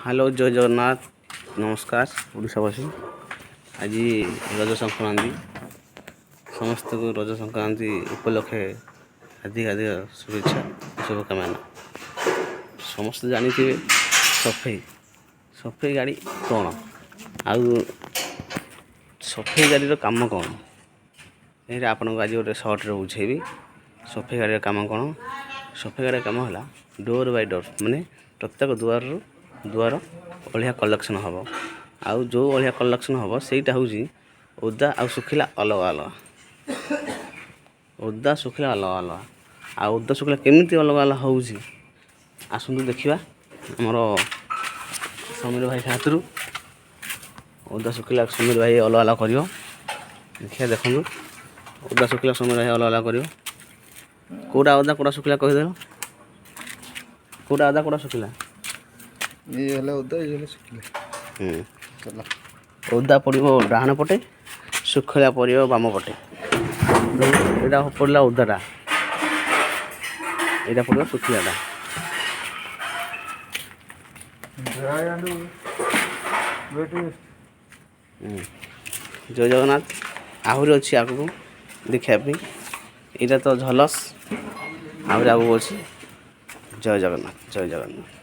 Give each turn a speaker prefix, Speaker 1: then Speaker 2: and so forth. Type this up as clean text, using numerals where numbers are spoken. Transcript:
Speaker 1: Hello जय जगन्नाथ नमस्कार ओडावासी आज रज संक्रांति समस्त को रज संक्रांति उपलक्षे अधिक अधिक शुभेच्छा शुभकामना। समस्त जानी सफाई सफाई गाड़ी कौन आउ सफाई गाड़ी काम कौन ये आपको आज गोटे सर्ट्रे बुझेबी। सफाई गाड़ी काम कौन सफाई गाड़ी काम है डोर बाय डोर माने प्रत्येक दुआर अलिया कलेक्शन हम आउ जो अलिया कलेक्शन हम सहीटा हूँ ओदा आ सुखिला अलग अलग ओदा सुखिला अलग अलग आ ओदा सुखिला केमी अलग अलग हो आसतु देखा आमर समीर भाई हाथ ओदा सुखिला समीर भाई अलग अलग कर देखिए देखूँ ओदा सुखिला समीर भाई अलग अलग कर कौटा ओदा कौटा सुखिला कहीदेव कौटा ओदा कौटा सुखिला
Speaker 2: ये ओदा ये सुखिला
Speaker 1: ओदा पड़ो डाहाण पटे सुखिला पड़ो बाम पटे यहाँ पड़ा ओदाटा यहाँ पड़ा सुखिलाटा जय जगन्नाथ आहरी अच्छी आगू देखापी यहाँ तो झलस आहरी आगू अच्छी जय जगन्नाथ जय जगन्नाथ।